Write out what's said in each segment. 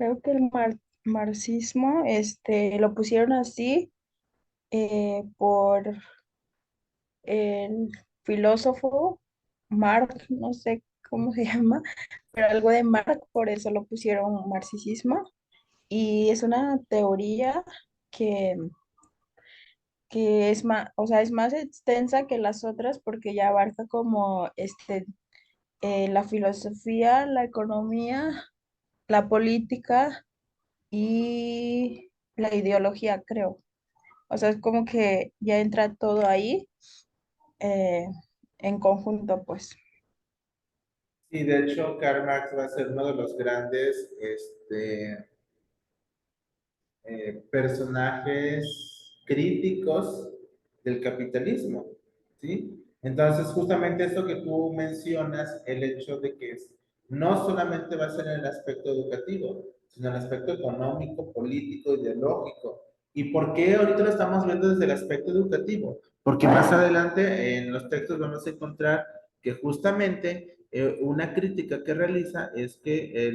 creo que el marxismo, lo pusieron así por el filósofo Marx, no sé cómo se llama, pero algo de Marx, por eso lo pusieron marxismo. Y es una teoría que, que es más, o sea, es más extensa que las otras porque ya abarca como la filosofía, la economía, la política y la ideología, creo. O sea, es como que ya entra todo ahí eh, en conjunto, pues. Sí, de hecho, Karl Marx va a ser uno de los grandes personajes críticos del capitalismo, ¿sí? Entonces, justamente esto que tú mencionas, el hecho de que no solamente va a ser en el aspecto educativo, sino en el aspecto económico, político, ideológico. ¿Y por qué ahorita lo estamos viendo desde el aspecto educativo? Porque más adelante en los textos vamos a encontrar que justamente una crítica que realiza es que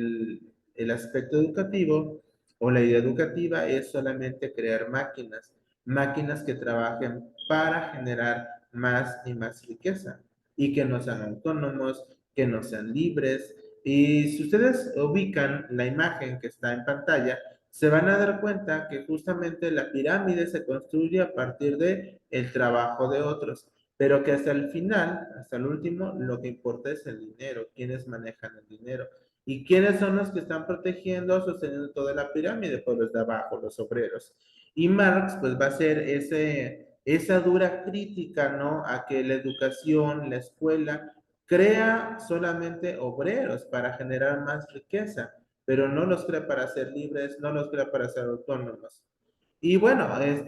el aspecto educativo o la idea educativa es solamente crear máquinas, máquinas que trabajen para generar más y más riqueza y que no sean autónomos, que no sean libres. Y si ustedes ubican la imagen que está en pantalla, se van a dar cuenta que justamente la pirámide se construye a partir de el trabajo de otros, pero que hasta el final, hasta el último, lo que importa es el dinero, quienes manejan el dinero. ¿Y quiénes son los que están protegiendo, sosteniendo toda la pirámide? Pues los de abajo, los obreros. Y Marx, pues va a ser esa dura crítica, ¿no? A que la educación, la escuela, crea solamente obreros para generar más riqueza, pero no los crea para ser libres, no los crea para ser autónomos. Y bueno, esta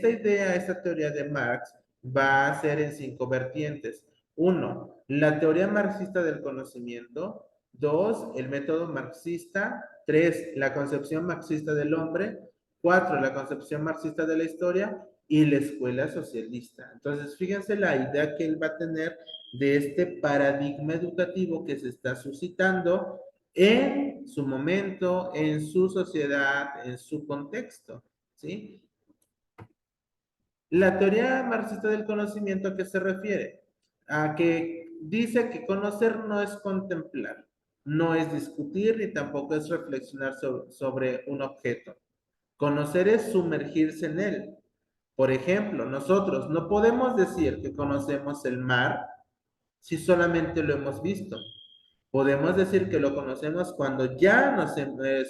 idea, esta teoría de Marx va a ser en 5 vertientes. Uno, la teoría marxista del conocimiento. Dos, el método marxista. Tres, la concepción marxista del hombre. Cuatro, la concepción marxista de la historia y la escuela socialista. Entonces, fíjense la idea que él va a tener de este paradigma educativo que se está suscitando en su momento, en su sociedad, en su contexto, ¿sí? La teoría marxista del conocimiento, ¿a qué se refiere? A que dice que conocer no es contemplar, no es discutir ni tampoco es reflexionar sobre un objeto. Conocer es sumergirse en él. Por ejemplo, nosotros no podemos decir que conocemos el mar si solamente lo hemos visto. Podemos decir que lo conocemos cuando ya nos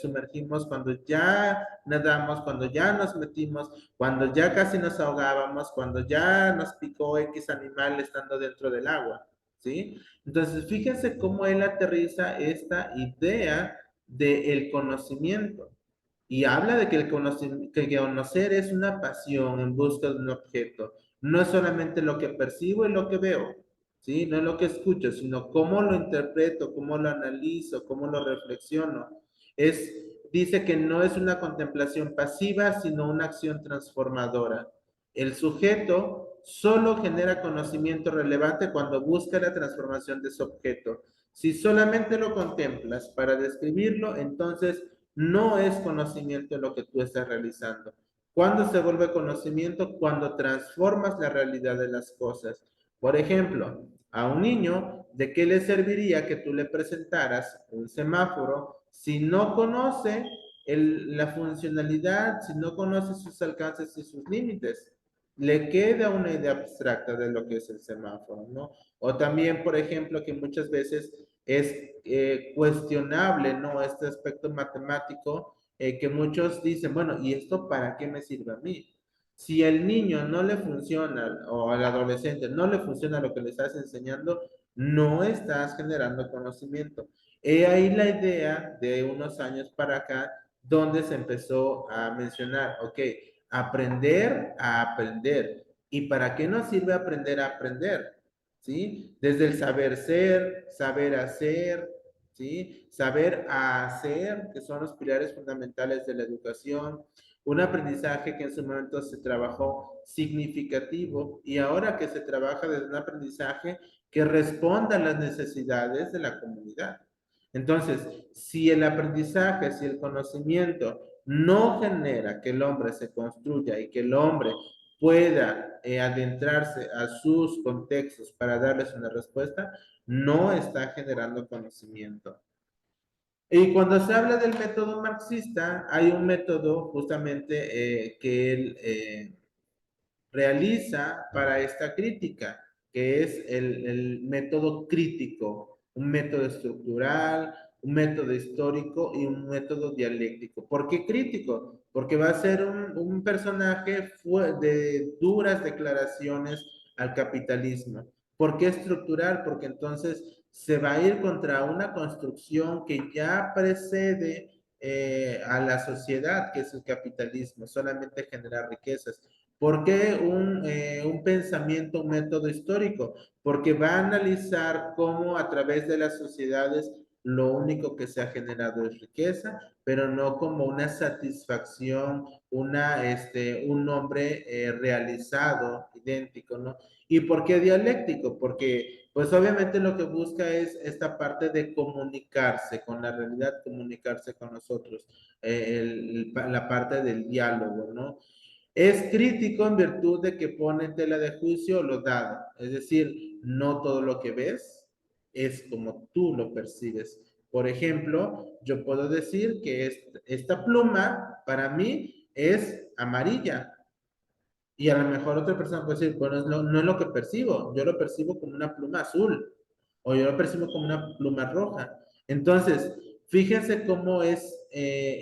sumergimos, cuando ya nadamos, cuando ya nos metimos, cuando ya casi nos ahogábamos, cuando ya nos picó X animal estando dentro del agua, ¿sí? Entonces, fíjense cómo él aterriza esta idea del conocimiento y habla de que que conocer es una pasión en busca de un objeto, no es solamente lo que percibo y lo que veo, ¿sí? No es lo que escucho, sino cómo lo interpreto, cómo lo analizo, cómo lo reflexiono. Dice que no es una contemplación pasiva, sino una acción transformadora. El sujeto solo genera conocimiento relevante cuando busca la transformación de su objeto. Si solamente lo contemplas para describirlo, entonces no es conocimiento lo que tú estás realizando. ¿Cuándo se vuelve conocimiento? Cuando transformas la realidad de las cosas. Por ejemplo, a un niño, ¿de qué le serviría que tú le presentaras un semáforo si no conoce la funcionalidad, si no conoce sus alcances y sus límites? Le queda una idea abstracta de lo que es el semáforo, ¿no? O también, por ejemplo, que muchas veces es cuestionable, ¿no? Este aspecto matemático que muchos dicen, bueno, ¿y esto para qué me sirve a mí? Si el niño no le funciona o al adolescente no le funciona lo que le estás enseñando, no estás generando conocimiento. He ahí la idea de unos años para acá donde se empezó a mencionar, ok, aprender a aprender. ¿Y para qué nos sirve aprender a aprender? ¿Sí? Desde el saber ser, saber hacer, ¿sí? Saber hacer, que son los pilares fundamentales de la educación, un aprendizaje que en su momento se trabajó significativo y ahora que se trabaja desde un aprendizaje que responda a las necesidades de la comunidad. Entonces, si el aprendizaje, si el conocimiento no genera que el hombre se construya y que el hombre pueda adentrarse a sus contextos para darles una respuesta, no está generando conocimiento. Y cuando se habla del método marxista, hay un método justamente que él realiza para esta crítica, que es el método crítico, un método estructural, un método histórico y un método dialéctico. ¿Por qué crítico? Porque va a ser un personaje de duras declaraciones al capitalismo. ¿Por qué estructural? Porque entonces se va a ir contra una construcción que ya precede a la sociedad, que es el capitalismo, solamente generar riquezas. ¿Por qué un pensamiento, un método histórico? Porque va a analizar cómo a través de las sociedades lo único que se ha generado es riqueza, pero no como una satisfacción, un hombre realizado, idéntico, ¿no? ¿Y por qué dialéctico? Porque pues obviamente lo que busca es esta parte de comunicarse con la realidad, comunicarse con nosotros, la parte del diálogo, ¿no? Es crítico en virtud de que pone en tela de juicio lo dado, es decir, no todo lo que ves es como tú lo percibes. Por ejemplo, yo puedo decir que esta pluma para mí es amarilla, y a lo mejor otra persona puede decir, bueno, no es lo que percibo, yo lo percibo como una pluma azul o yo lo percibo como una pluma roja. Entonces, fíjense cómo es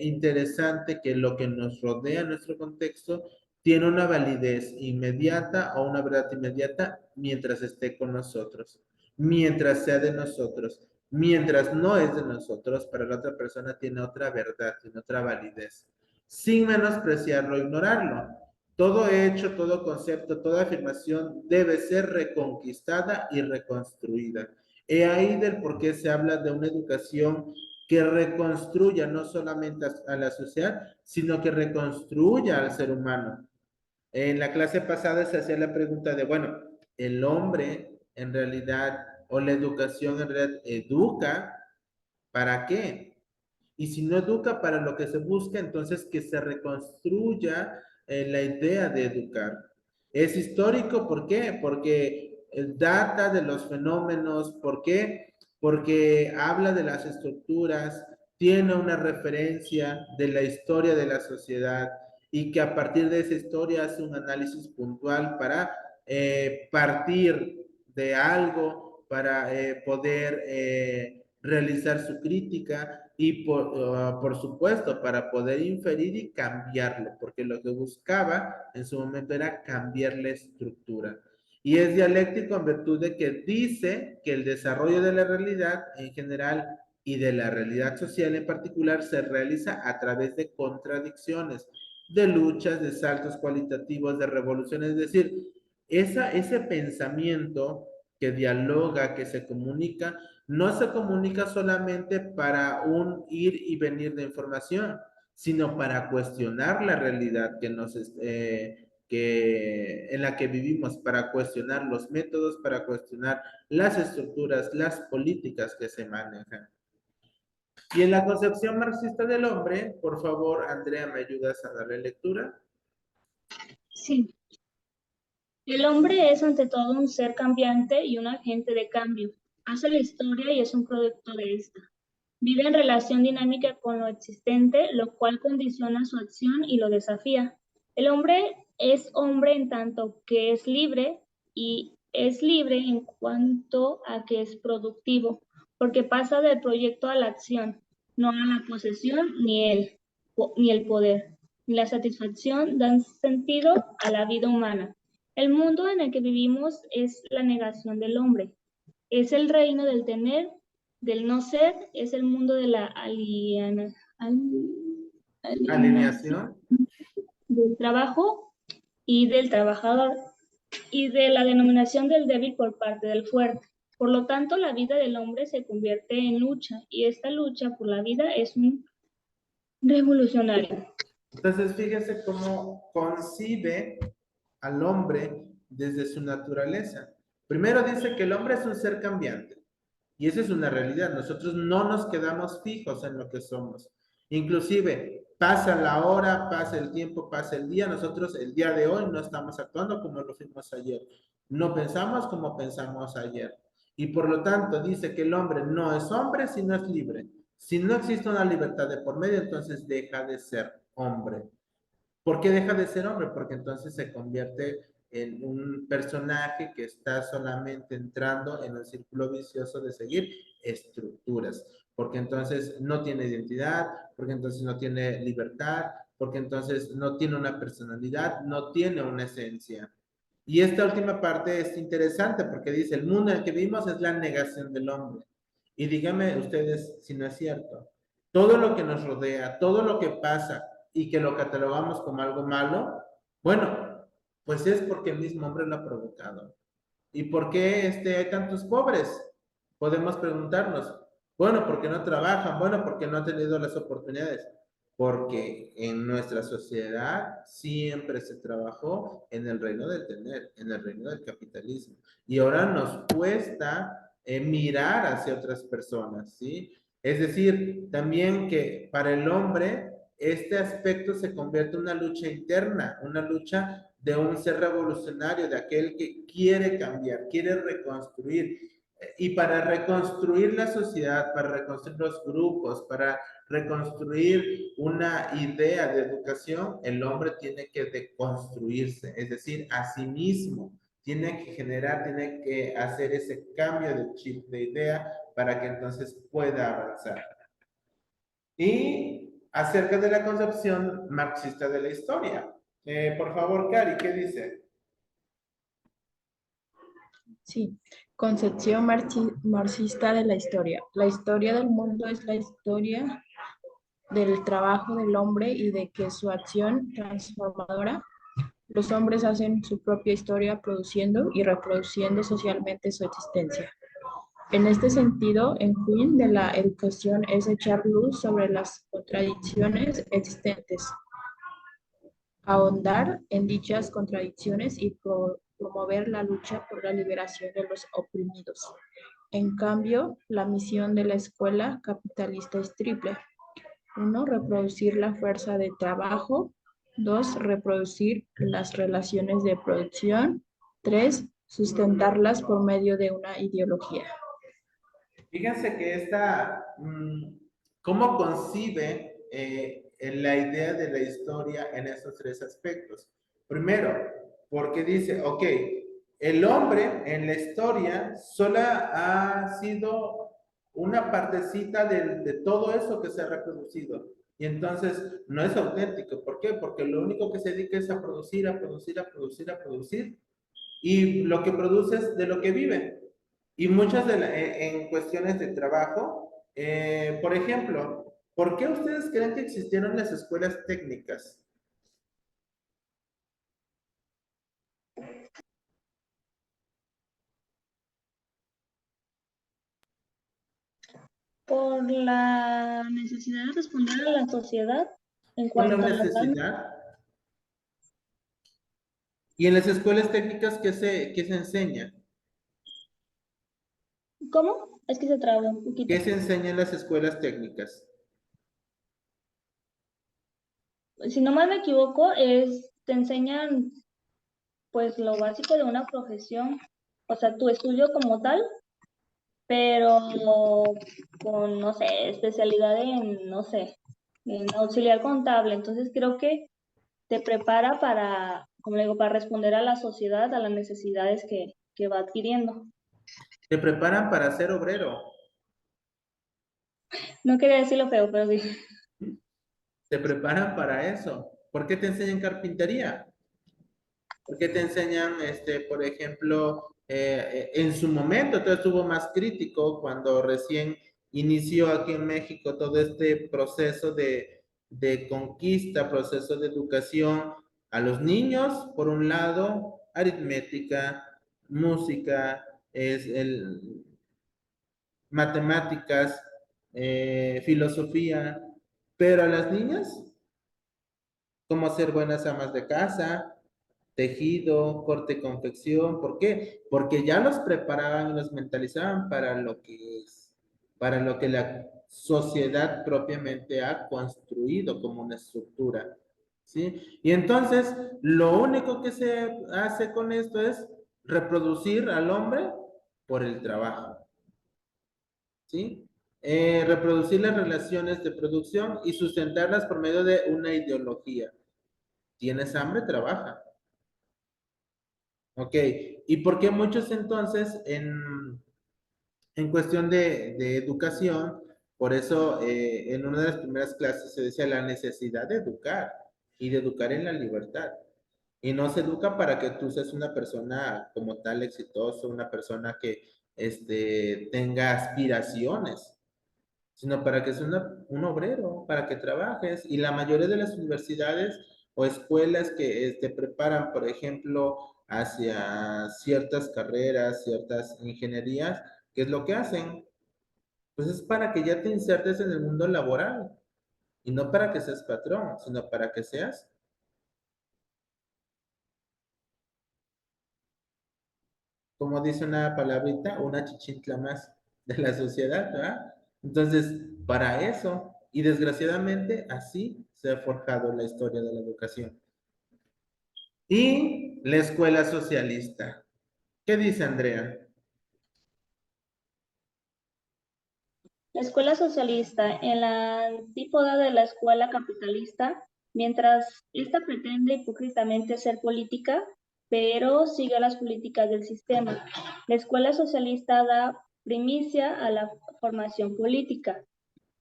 interesante que lo que nos rodea en nuestro contexto tiene una validez inmediata o una verdad inmediata mientras esté con nosotros, mientras sea de nosotros. Mientras no es de nosotros, para la otra persona tiene otra verdad, tiene otra validez, sin menospreciarlo o ignorarlo. Todo hecho, todo concepto, toda afirmación debe ser reconquistada y reconstruida. He ahí del por qué se habla de una educación que reconstruya no solamente a la sociedad, sino que reconstruya al ser humano. En la clase pasada se hacía la pregunta de, bueno, el hombre en realidad, o la educación en realidad, ¿educa para qué? Y si no educa para lo que se busca, entonces que se reconstruya la idea de educar. Es histórico, ¿por qué? Porque data de los fenómenos, ¿por qué? Porque habla de las estructuras, tiene una referencia de la historia de la sociedad y que a partir de esa historia hace un análisis puntual para partir de algo, para poder realizar su crítica y por supuesto para poder inferir y cambiarlo, porque lo que buscaba en su momento era cambiar la estructura. Y es dialéctico en virtud de que dice que el desarrollo de la realidad en general y de la realidad social en particular se realiza a través de contradicciones, de luchas, de saltos cualitativos, de revoluciones, es decir, ese pensamiento que dialoga, que se comunica, no se comunica solamente para un ir y venir de información, sino para cuestionar la realidad en la que vivimos, para cuestionar los métodos, para cuestionar las estructuras, las políticas que se manejan. Y en la concepción marxista del hombre, por favor, Andrea, ¿me ayudas a darle lectura? Sí, el hombre es ante todo un ser cambiante y un agente de cambio. Hace la historia y es un producto de esta. Vive en relación dinámica con lo existente, lo cual condiciona su acción y lo desafía. El hombre en tanto que es libre y es libre en cuanto a que es productivo, porque pasa del proyecto a la acción, no a la posesión ni el poder, ni la satisfacción dan sentido a la vida humana. El mundo en el que vivimos es la negación del hombre, es el reino del tener, del no ser, es el mundo de la alienación Alineación. del trabajo y del trabajador y de la denominación del débil por parte del fuerte. Por lo tanto, la vida del hombre se convierte en lucha y esta lucha por la vida es un revolucionario. Entonces, fíjese cómo concibe al hombre desde su naturaleza. Primero dice que el hombre es un ser cambiante. Y esa es una realidad. Nosotros no nos quedamos fijos en lo que somos. Inclusive, pasa la hora, pasa el tiempo, pasa el día. Nosotros el día de hoy no estamos actuando como lo fuimos ayer. No pensamos como pensamos ayer. Y por lo tanto dice que el hombre no es hombre si no es libre. Si no existe una libertad de por medio, entonces deja de ser hombre. ¿Por qué deja de ser hombre? Porque entonces se convierte en un personaje que está solamente entrando en el círculo vicioso de seguir estructuras, porque entonces no tiene identidad, porque entonces no tiene libertad, porque entonces no tiene una personalidad, no tiene una esencia. Y esta última parte es interesante porque dice, el mundo en el que vivimos es la negación del hombre. Y díganme ustedes si no es cierto. Todo lo que nos rodea, todo lo que pasa y que lo catalogamos como algo malo, bueno, pues es porque el mismo hombre lo ha provocado. ¿Y por qué hay tantos pobres? Podemos preguntarnos. Bueno, porque no trabajan, bueno, porque no han tenido las oportunidades. Porque en nuestra sociedad siempre se trabajó en el reino del tener, en el reino del capitalismo. Y ahora nos cuesta mirar hacia otras personas, ¿sí? Es decir, también que para el hombre este aspecto se convierte en una lucha interna, una lucha de un ser revolucionario, de aquel que quiere cambiar, quiere reconstruir. Y para reconstruir la sociedad, para reconstruir los grupos, para reconstruir una idea de educación, el hombre tiene que deconstruirse, es decir, a sí mismo. Tiene que generar, tiene que hacer ese cambio de chip, de idea, para que entonces pueda avanzar. Y acerca de la concepción marxista de la historia. Por favor, Cari, ¿qué dice? Sí, concepción marxista de la historia. La historia del mundo es la historia del trabajo del hombre y de que su acción transformadora. Los hombres hacen su propia historia produciendo y reproduciendo socialmente su existencia. En este sentido, el fin de la educación es echar luz sobre las contradicciones existentes, ahondar en dichas contradicciones y promover la lucha por la liberación de los oprimidos. En cambio, la misión de la escuela capitalista es triple. Uno, reproducir la fuerza de trabajo. Dos, reproducir las relaciones de producción. Tres, sustentarlas por medio de una ideología. Fíjense que ¿cómo concibe la idea de la historia en esos tres aspectos? Primero, porque dice, ok, el hombre en la historia solo ha sido una partecita de todo eso que se ha reproducido. Y entonces no es auténtico. ¿Por qué? Porque lo único que se dedica es a producir, a producir, a producir, a producir. Y lo que produce es de lo que vive. Y muchas en cuestiones de trabajo, por ejemplo, ¿por qué ustedes creen que existieron las escuelas técnicas? Por la necesidad de responder a la sociedad en Por la cuanto a las normas. necesidad. Y en las escuelas técnicas, qué se enseña? ¿Cómo? Es que se trabó un ¿Qué poquito. se enseña en las escuelas técnicas? Si no mal me equivoco, te enseñan pues lo básico de una profesión, o sea, tu estudio como tal, pero con, no sé, especialidad en, no sé, en auxiliar contable. Entonces creo que te prepara para, como le digo, para responder a la sociedad, a las necesidades que va adquiriendo. Te preparan para ser obrero. No quería decirlo feo, pero sí. Te preparan para eso. ¿Por qué te enseñan carpintería? ¿Por qué te enseñan, por ejemplo, en su momento, todo estuvo más crítico cuando recién inició aquí en México todo este proceso de conquista, proceso de educación a los niños, por un lado, aritmética, música, matemáticas, filosofía, pero a las niñas, cómo ser buenas amas de casa, tejido, corte y confección. ¿Por qué? Porque ya los preparaban y los mentalizaban para lo que es, para lo que la sociedad propiamente ha construido como una estructura. ¿Sí? Y entonces, lo único que se hace con esto es reproducir al hombre por el trabajo. ¿Sí? Reproducir las relaciones de producción y sustentarlas por medio de una ideología. ¿Tienes hambre? Trabaja. Ok. ¿Y por qué muchos entonces en cuestión de educación, por eso en una de las primeras clases se decía la necesidad de educar y de educar en la libertad? Y no se educa para que tú seas una persona como tal exitosa, una persona que tenga aspiraciones, sino para que seas un obrero, para que trabajes. Y la mayoría de las universidades o escuelas que te preparan, por ejemplo, hacia ciertas carreras, ciertas ingenierías, ¿qué es lo que hacen? Pues es para que ya te insertes en el mundo laboral y no para que seas patrón, sino para que seas, como dice una palabrita, una chichintla más de la sociedad, ¿verdad? Entonces, para eso, y desgraciadamente así se ha forjado la historia de la educación. Y la escuela socialista. ¿Qué dice Andrea? La escuela socialista, en la antípoda de la escuela capitalista, mientras esta pretende hipócritamente ser política, pero sigue las políticas del sistema. La escuela socialista da primicia a la formación política.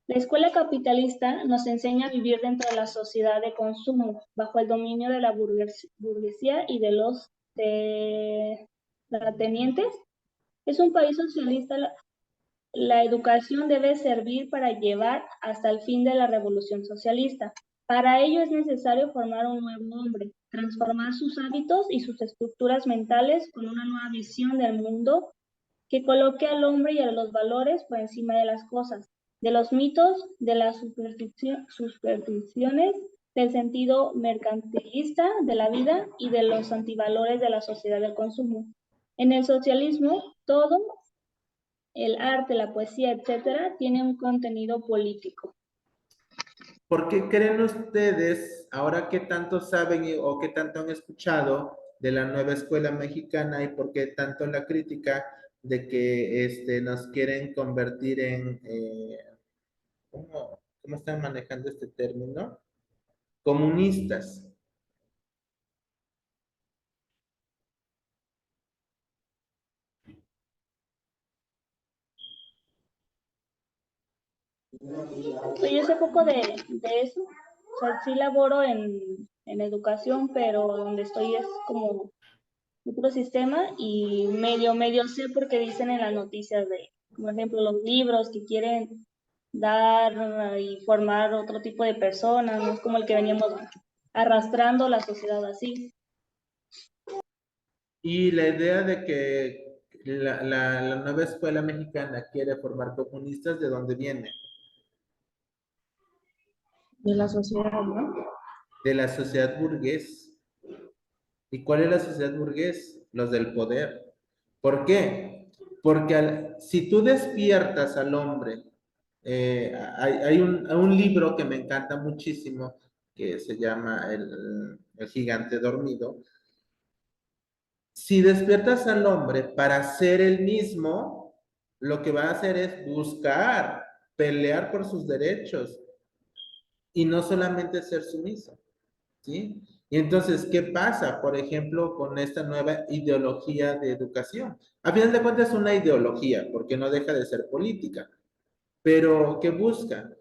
La escuela capitalista nos enseña a vivir dentro de la sociedad de consumo, bajo el dominio de la burguesía y de los terratenientes. Es un país socialista. La educación debe servir para llevar hasta el fin de la revolución socialista. Para ello es necesario formar un nuevo hombre, transformar sus hábitos y sus estructuras mentales con una nueva visión del mundo que coloque al hombre y a los valores por encima de las cosas, de los mitos, de las supersticiones, del sentido mercantilista de la vida y de los antivalores de la sociedad del consumo. En el socialismo, todo el arte, la poesía, etcétera, tiene un contenido político. ¿Por qué creen ustedes, ahora que tanto saben o que tanto han escuchado de la nueva escuela mexicana y por qué tanto la crítica de que nos quieren convertir en, ¿cómo están manejando este término? Comunistas. Pues yo sé poco de eso. O sea, sí laboro en educación, pero donde estoy es como otro sistema y medio sé porque dicen en las noticias de, por ejemplo, los libros que quieren dar y formar otro tipo de personas, no es como el que veníamos arrastrando la sociedad así. Y la idea de que la nueva escuela mexicana quiere formar comunistas, ¿de dónde viene? De la sociedad, ¿no? De la sociedad burgués. ¿Y cuál es la sociedad burgués? Los del poder. ¿Por qué? Porque si tú despiertas al hombre, hay un libro que me encanta muchísimo que se llama El gigante dormido. Si despiertas al hombre para ser el mismo, lo que va a hacer es buscar, pelear por sus derechos y no solamente ser sumiso. ¿Sí? Y entonces, ¿qué pasa, por ejemplo, con esta nueva ideología de educación? A final de cuentas es una ideología, porque no deja de ser política, pero ¿qué busca?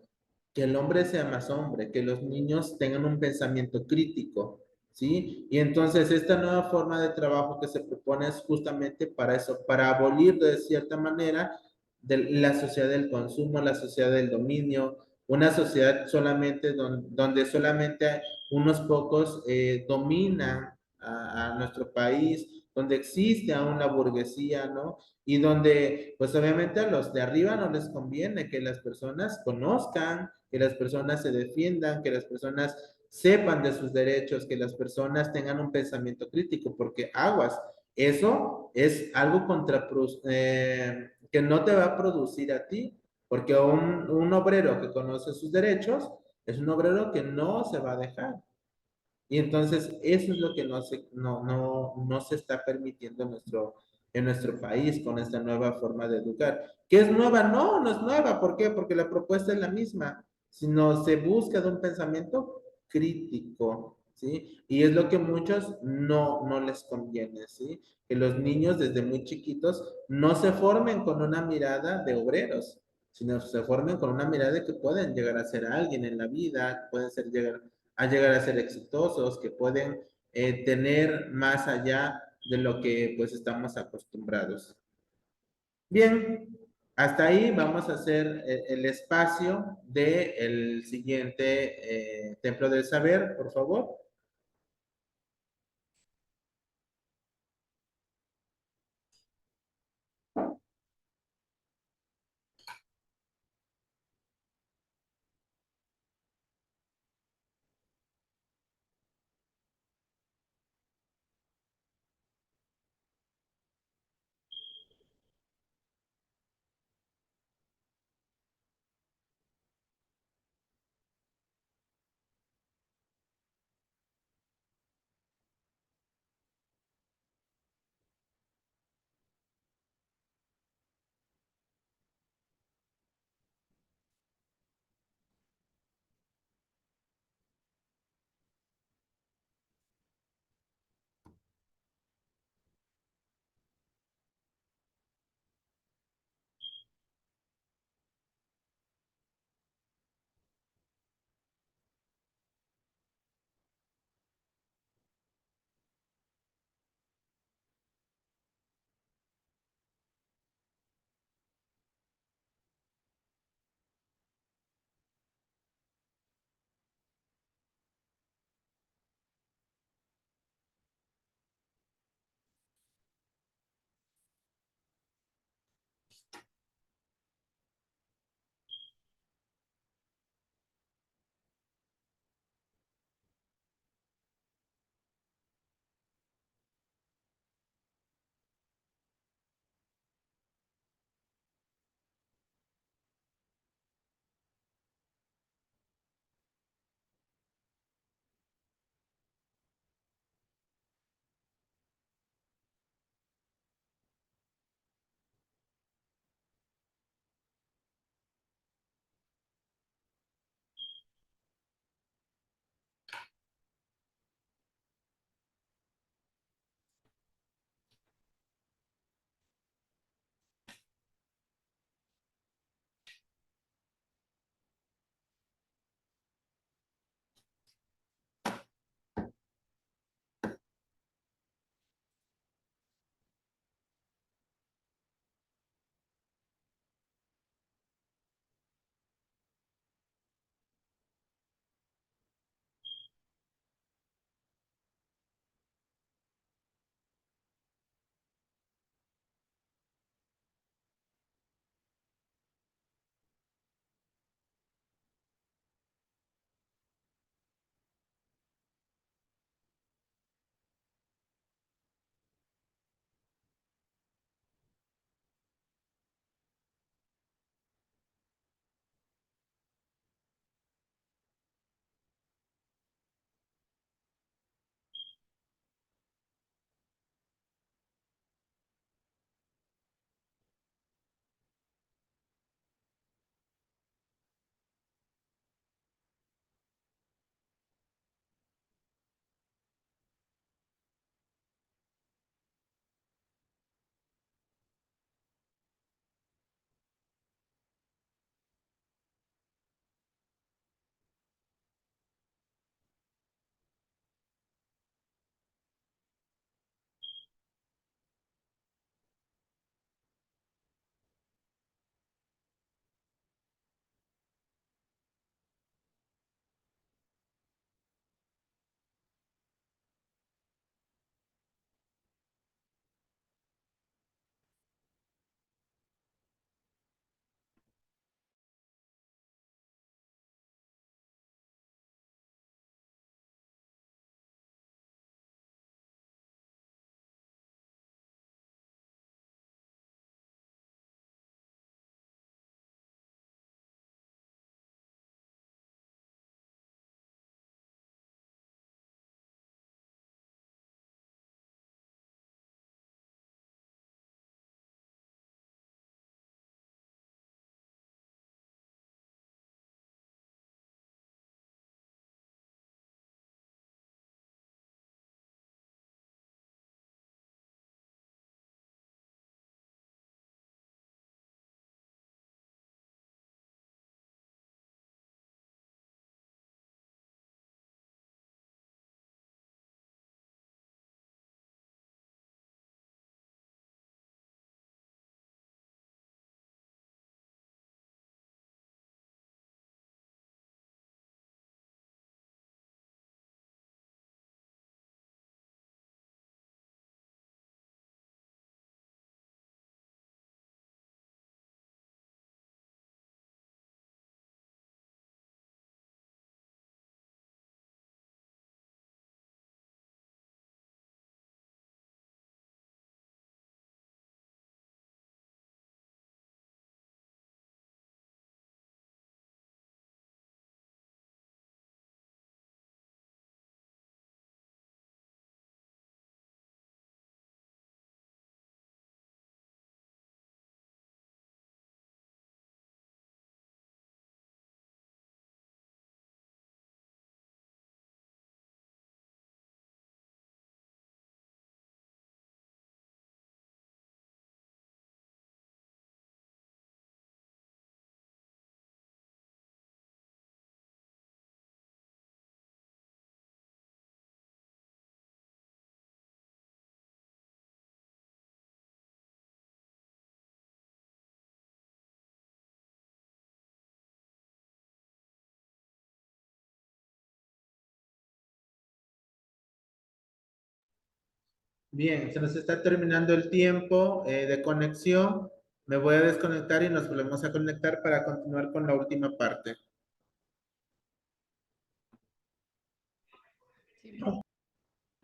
Que el hombre sea más hombre, que los niños tengan un pensamiento crítico, ¿sí? Y entonces esta nueva forma de trabajo que se propone es justamente para eso, para abolir de cierta manera de la sociedad del consumo, la sociedad del dominio, una sociedad solamente donde solamente unos pocos dominan a nuestro país, donde existe aún la burguesía, ¿no? Y donde, pues obviamente a los de arriba no les conviene que las personas conozcan, que las personas se defiendan, que las personas sepan de sus derechos, que las personas tengan un pensamiento crítico, porque aguas, eso es algo que no te va a producir a ti, porque un obrero que conoce sus derechos es un obrero que no se va a dejar. Y entonces eso es lo que no se está permitiendo en nuestro país con esta nueva forma de educar. ¿Qué es nueva? No, no es nueva. ¿Por qué? Porque la propuesta es la misma, sino se busca de un pensamiento crítico, ¿sí? Y es lo que muchos no les conviene, ¿sí? Que los niños desde muy chiquitos no se formen con una mirada de obreros, sino se formen con una mirada de que pueden llegar a ser alguien en la vida, pueden llegar a ser exitosos, que pueden tener más allá de lo que pues estamos acostumbrados. Bien, hasta ahí vamos a hacer el espacio del siguiente Templo del Saber, por favor. Bien, se nos está terminando el tiempo de conexión. Me voy a desconectar y nos volvemos a conectar para continuar con la última parte.